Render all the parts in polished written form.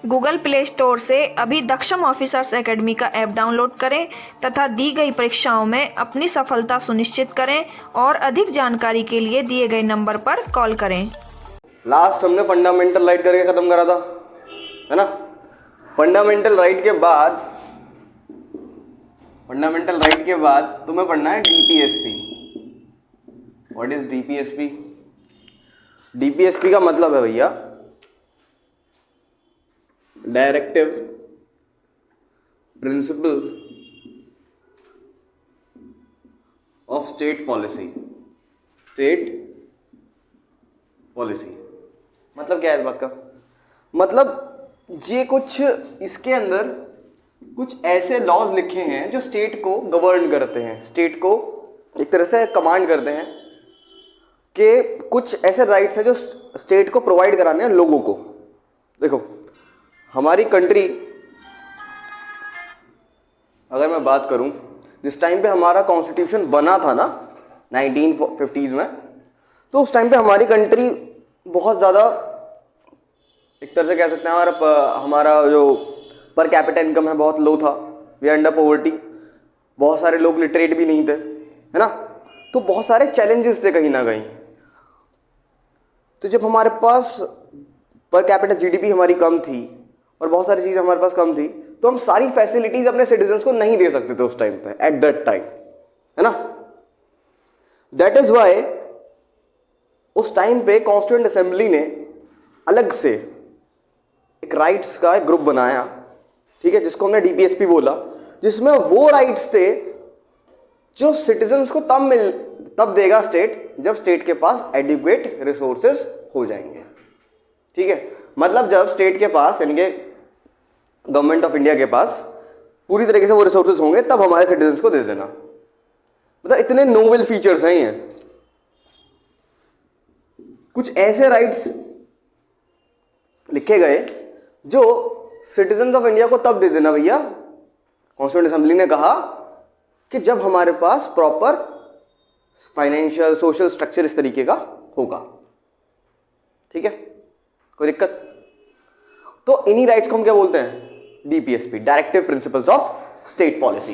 Google play store से अभी दक्षम officers academy का ऐप डाउनलोड करें तथा दी गई परीक्षाओं में अपनी सफलता सुनिश्चित करें और अधिक जानकारी के लिए दिए गए नंबर पर कॉल करें। लास्ट हमने फंडामेंटल राइट करके खत्म करा था, है ना। फंडामेंटल राइट के बाद तुम्हें पढ़ना है DPSP. What is DPSP? DPSP का मतलब है भैया directive principle of state policy. मतलब क्या है इस बात का? मतलब ये कुछ इसके अंदर कुछ ऐसे लॉज लिखे हैं जो स्टेट को गवर्न करते हैं, स्टेट को एक तरह से कमांड करते हैं कि कुछ ऐसे राइट्स हैं जो स्टेट को प्रोवाइड कराने हैं लोगों को। देखो हमारी कंट्री, अगर मैं बात करूं जिस टाइम पे हमारा कॉन्स्टिट्यूशन बना था ना 1950s में, तो उस टाइम पे हमारी कंट्री बहुत ज़्यादा एक तरह से कह सकते हैं हमारा जो पर कैपिटा इनकम है बहुत लो था। वी अंडर पॉवर्टी, बहुत सारे लोग लिटरेट भी नहीं थे, है ना। तो बहुत सारे चैलेंजेस थे कहीं ना कहीं। तो जब हमारे पास पर कैपिटा जीडीपी हमारी कम थी और बहुत सारी चीज़ हमारे पास कम थी, तो हम सारी फैसिलिटीज अपने सिटीजन्स को नहीं दे सकते थे उस टाइम पे, एट दैट टाइम, है ना। दैट इज वाई उस टाइम पे कॉन्स्टिट्यूएंट असेंबली ने अलग से एक राइट्स का एक ग्रुप बनाया, ठीक है, जिसको हमने डीपीएसपी बोला, जिसमें वो राइट्स थे जो सिटीजन्स को तब देगा स्टेट जब स्टेट के पास एडिक्वेट रिसोर्सेज हो जाएंगे, ठीक है। मतलब जब स्टेट के पास यानी कि गवर्नमेंट ऑफ इंडिया के पास पूरी तरीके से वो रिसोर्सेज होंगे तब हमारे सिटीजन्स को दे देना। मतलब इतने नोवेल फीचर्स हैं ये। कुछ ऐसे राइट्स लिखे गए जो सिटीजन्स ऑफ इंडिया को तब दे देना भैया, कॉन्स्टिट्यूएंट असेंबली ने कहा कि जब हमारे पास प्रॉपर फाइनेंशियल सोशल स्ट्रक्चर इस तरीके का होगा, ठीक है, कोई दिक्कत? तो इन्हीं राइट्स को हम क्या बोलते हैं? DPSP, directive principles of state policy.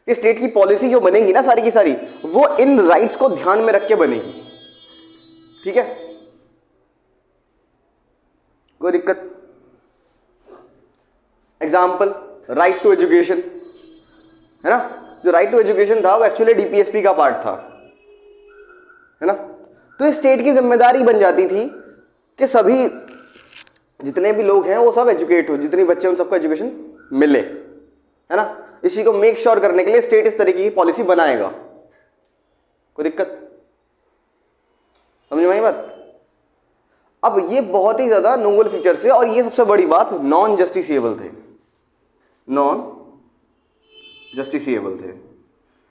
ये स्टेट की पॉलिसी जो बनेगी ना सारी की सारी, वो इन राइट्स को ध्यान में रख के बनेगी, ठीक है, कोई दिक्कत? एग्जाम्पल, राइट टू एजुकेशन, है ना। जो राइट टू एजुकेशन था वो एक्चुअली डीपीएसपी का पार्ट था, है ना। तो ये स्टेट की जिम्मेदारी बन जाती थी कि सभी जितने भी लोग हैं वो सब एजुकेट हो, जितने बच्चे उन सबको एजुकेशन मिले, है ना। इसी को मेक श्योर करने के लिए स्टेट इस तरीके की पॉलिसी बनाएगा। कोई दिक्कत? समझ में आई बात? अब ये बहुत ही ज्यादा नोबल फीचर्स है और ये सबसे बड़ी बात, नॉन जस्टिसिएबल थे,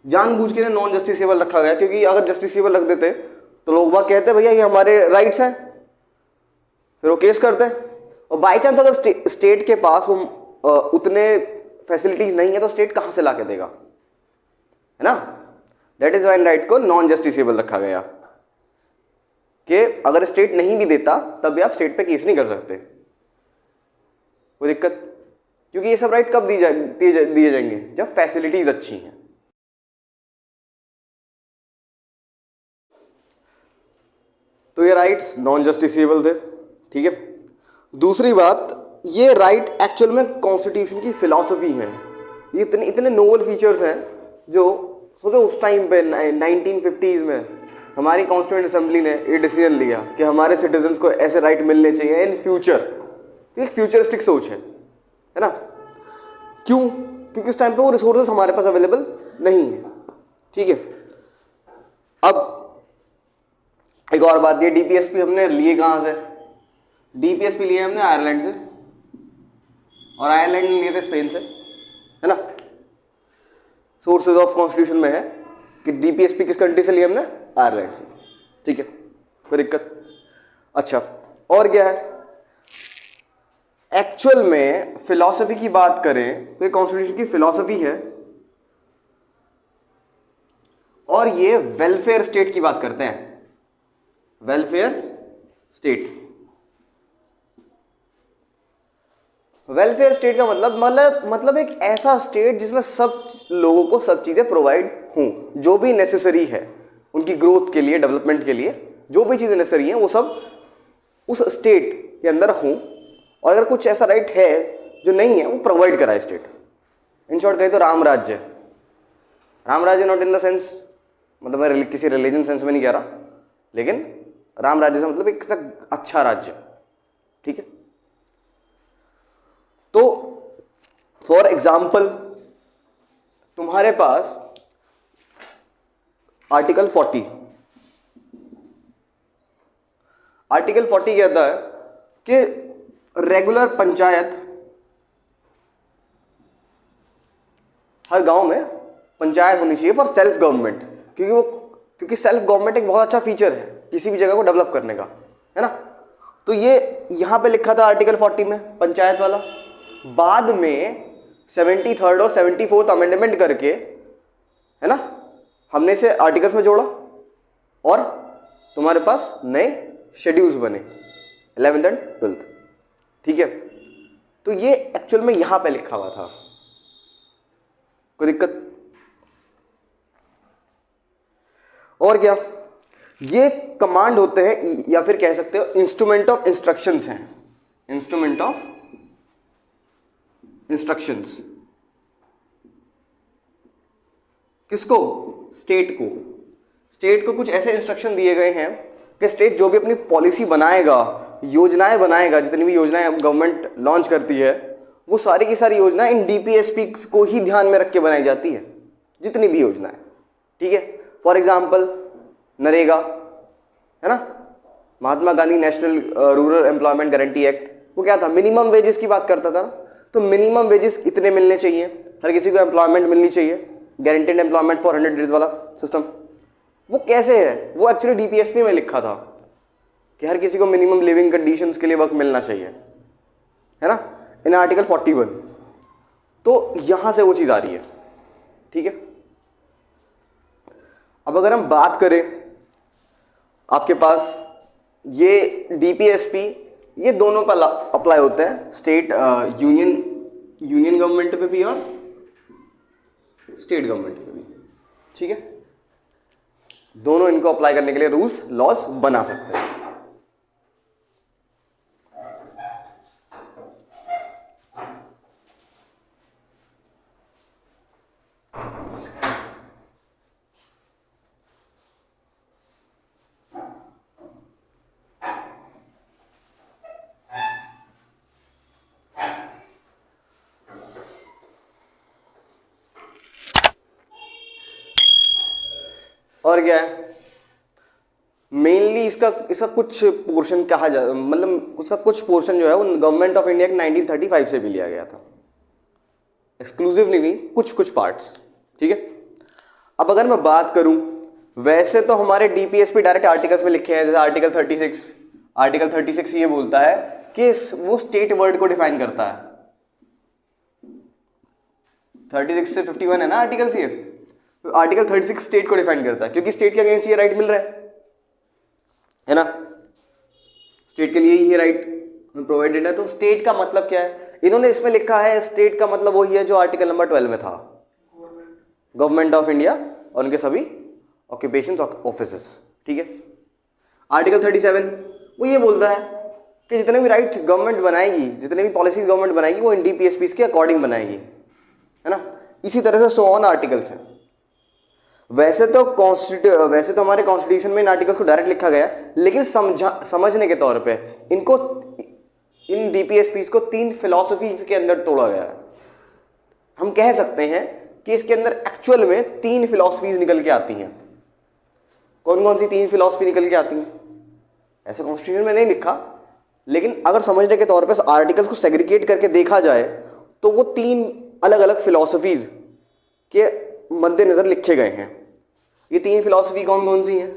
जानबूझ के नॉन जस्टिसिएबल रखा गया, क्योंकि अगर जस्टिसिएबल रख देते तो लोग बात कहते भैया ये हमारे राइट्स हैं, फिर वो केस करते हैं। और बाई चांस अगर स्टेट के पास वो उतने फैसिलिटीज नहीं है तो स्टेट कहां से लाके देगा, है ना। दैट इज व्हाई राइट को नॉन जस्टिसिएबल रखा गया कि अगर स्टेट नहीं भी देता तब भी आप स्टेट पे केस नहीं कर सकते, कोई दिक्कत? क्योंकि ये सब राइट कब दिए जाएंगे? जब फैसिलिटीज अच्छी हैं। तो ये राइट्स नॉन जस्टिसिएबल थे, ठीक है। दूसरी बात, ये राइट एक्चुअल में कॉन्स्टिट्यूशन की फिलॉसफी है। ये इतने नोबल फीचर्स हैं जो सोचो उस टाइम पे 1950s में हमारी कॉन्स्टिट्यूएंट असेंबली ने ये डिसीजन लिया कि हमारे सिटीजन्स को ऐसे राइट मिलने चाहिए इन फ्यूचर। तो एक फ्यूचरिस्टिक सोच है ना। क्यों? क्योंकि उस टाइम पे वो रिसोर्सेज हमारे पास अवेलेबल नहीं है, ठीक है। अब एक और बात, ये डीपीएसपी हमने लिए कहां से? डीपीएसपी लिए हमने आयरलैंड से, और आयरलैंड ने लिए थे स्पेन से, है ना। सोर्सेज ऑफ कॉन्स्टिट्यूशन में है कि डीपीएसपी किस कंट्री से लिए हमने? आयरलैंड से, ठीक है, कोई दिक्कत? अच्छा, और क्या है? एक्चुअल में फिलॉसफी की बात करें तो ये कॉन्स्टिट्यूशन की फिलॉसफी है और ये वेलफेयर स्टेट की बात करते हैं। वेलफेयर स्टेट, वेलफेयर स्टेट का मतलब एक ऐसा स्टेट जिसमें सब लोगों को सब चीज़ें प्रोवाइड हों, जो भी नेसेसरी है उनकी ग्रोथ के लिए, डेवलपमेंट के लिए, जो भी चीज़ें नेसेसरी हैं वो सब उस स्टेट के अंदर हों, और अगर कुछ ऐसा राइट है जो नहीं है वो प्रोवाइड कराए स्टेट। इन शॉर्ट कहें तो राम राज्य नॉट इन द सेंस, मतलब मैं किसी रिलीजन सेंस में नहीं कह रहा, लेकिन राम राज्य से मतलब एक अच्छा राज्य, ठीक है। तो फॉर एग्जाम्पल तुम्हारे पास आर्टिकल 40 कहता है कि रेगुलर पंचायत, हर गांव में पंचायत होनी चाहिए फॉर सेल्फ गवर्नमेंट, क्योंकि सेल्फ गवर्नमेंट एक बहुत अच्छा फीचर है किसी भी जगह को डेवलप करने का, है ना। तो ये यहां पे लिखा था आर्टिकल 40 में पंचायत वाला। बाद में 73rd और 74th अमेंडमेंट करके, है ना, हमने इसे आर्टिकल्स में जोड़ा और तुम्हारे पास नए शेड्यूल्स बने 11th एंड 12th, ठीक है। तो ये एक्चुअल में यहां पे लिखा हुआ था, कोई दिक्कत? और क्या, ये कमांड होते हैं या फिर कह सकते हो इंस्ट्रूमेंट ऑफ इंस्ट्रक्शंस हैं, इंस्ट्रूमेंट ऑफ इंस्ट्रक्शंस। किसको? स्टेट को कुछ ऐसे इंस्ट्रक्शन दिए गए हैं कि स्टेट जो भी अपनी पॉलिसी बनाएगा, योजनाएं बनाएगा, जितनी भी योजनाएं गवर्नमेंट लॉन्च करती है, वो सारी की सारी योजनाएं इन डीपीएसपी को ही ध्यान में रख के बनाई जाती है, जितनी भी योजनाएं, ठीक है। फॉर एग्जाम्पल नरेगा, है ना, Mahatma Gandhi National Rural Employment Guarantee Act, वो क्या था? मिनिमम वेजेस की बात करता था। तो मिनिमम वेजेस इतने मिलने चाहिए, हर किसी को एम्प्लॉयमेंट मिलनी चाहिए, गारंटेड एम्प्लॉयमेंट फॉर 100 डेज वाला सिस्टम। वो कैसे है? वो एक्चुअली डीपीएसपी में लिखा था कि हर किसी को मिनिमम लिविंग कंडीशंस के लिए वर्क मिलना चाहिए, है ना, इन आर्टिकल 41। तो यहां से वो चीज आ रही है, ठीक है। अब अगर हम बात करें, आपके पास ये डीपीएसपी, ये दोनों पर अप्लाई होते हैं, स्टेट यूनियन गवर्नमेंट पे भी और स्टेट गवर्नमेंट पे भी, ठीक है। दोनों इनको अप्लाई करने के लिए रूल्स लॉज बना सकते हैं। और क्या है, मेनली इसका कुछ पोर्शन कहा जा, मतलब उसका कुछ पोर्शन जो है वो गवर्नमेंट ऑफ इंडिया के 1935 से भी लिया गया था, एक्सक्लूसिवली नहीं, कुछ पार्ट्स, ठीक है। अब अगर मैं बात करूं, वैसे तो हमारे डीपीएसपी डायरेक्ट आर्टिकल्स में लिखे हैं, जैसे आर्टिकल 36 ये बोलता है कि वो स्टेट वर्ड को डिफाइन करता है। 36 से 51 है ना आर्टिकल्स, ये तो आर्टिकल 36 स्टेट को डिफाइन करता है, क्योंकि स्टेट के अगेंस्ट ये राइट मिल रहा है ना, स्टेट के लिए ये राइट प्रोवाइडेड है। तो स्टेट का मतलब क्या है? इन्होंने इसमें लिखा है स्टेट का मतलब वही है जो आर्टिकल नंबर 12 में था, गवर्नमेंट ऑफ इंडिया और उनके सभी ऑक्यूपेशंस ऑफिसेस, ठीक है। आर्टिकल 37 वो ये बोलता है कि जितने भी राइट गवर्नमेंट बनाएगी, जितने भी पॉलिसीज गवर्नमेंट बनाएगी, वो इन डीपीएसपी के अकॉर्डिंग बनाएगी, है ना। इसी तरह से 100 ऑन आर्टिकल्स हैं। वैसे तो हमारे कॉन्स्टिट्यूशन में इन आर्टिकल्स को डायरेक्ट लिखा गया, लेकिन समझने के तौर पे इनको, इन डीपीएसपीस को 3 फिलॉसफीज के अंदर तोड़ा गया है। हम कह सकते हैं कि इसके अंदर एक्चुअल में 3 फिलॉसफीज निकल के आती हैं। कौन कौन सी 3 फिलॉसफी निकल के आती हैं? ऐसे कॉन्स्टिट्यूशन में नहीं लिखा, लेकिन अगर समझने के तौर पे आर्टिकल्स को सेग्रीगेट करके देखा जाए तो वो 3 अलग अलग फिलॉसफीज के मद्देनजर लिखे गए हैं। ये 3 फिलॉसफी कौन कौन सी हैं?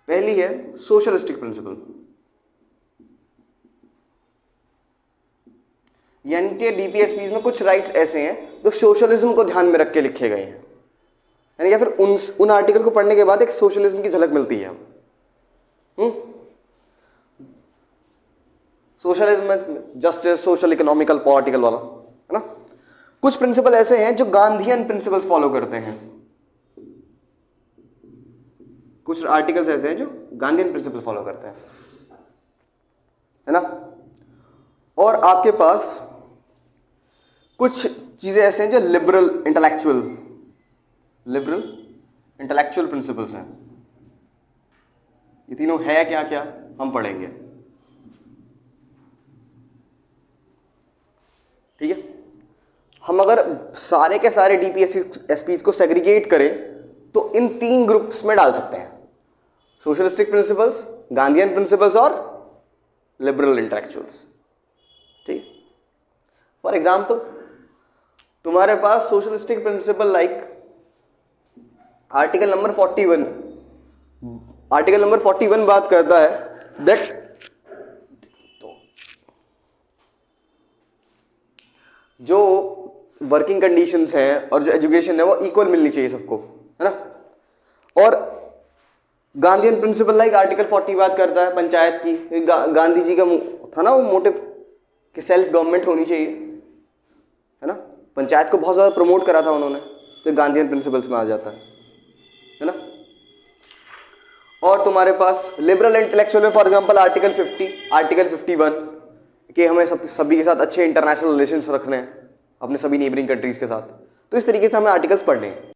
पहली है सोशलिस्टिक प्रिंसिपल, यानी कि डीपीएसपी में कुछ राइट्स ऐसे हैं जो सोशलिज्म को ध्यान में रख के लिखे गए हैं, यानी या फिर उन आर्टिकल को पढ़ने के बाद एक सोशलिज्म की झलक मिलती है। सोशलिज्म में जस्टिस, सोशल, इकोनॉमिकल, पॉलिटिकल वाला, है ना। कुछ प्रिंसिपल ऐसे हैं जो गांधीयन प्रिंसिपल्स फॉलो करते हैं, कुछ आर्टिकल्स ऐसे हैं जो गांधीयन प्रिंसिपल फॉलो करते हैं, है ना। और आपके पास कुछ चीजें ऐसे हैं जो लिबरल इंटेलेक्चुअल प्रिंसिपल्स हैं। ये तीनों है क्या क्या हम पढ़ेंगे, ठीक है। हम अगर सारे के सारे डीपीएसपीज को सेग्रीगेट करें तो इन 3 ग्रुप्स में डाल सकते हैं, सोशलिस्टिक प्रिंसिपल्स, गांधीयन प्रिंसिपल्स और लिबरल इंटेलेक्चुअल्स, ठीक। फॉर एग्जाम्पल तुम्हारे पास socialistic principle like article number 41 बात करता है दैट जो वर्किंग कंडीशंस हैं और जो एजुकेशन है वो इक्वल मिलनी चाहिए सबको, है ना। और गांधीयन प्रिंसिपल लाइक आर्टिकल 40 बात करता है पंचायत की, गांधी जी का था ना वो मोटिव कि सेल्फ गवर्नमेंट होनी चाहिए, है ना। पंचायत को बहुत ज़्यादा प्रमोट करा था उन्होंने, तो गांधीयन प्रिंसिपल्स में आ जाता है ना। और तुम्हारे पास लिबरल इंटेलेक्चुअल में फॉर एग्जांपल आर्टिकल 51 कि हमें सभी के साथ अच्छे इंटरनेशनल रिलेशंस रखने हैं अपने सभी नेबरिंग कंट्रीज के साथ। तो इस तरीके से हमें आर्टिकल्स पढ़ने हैं।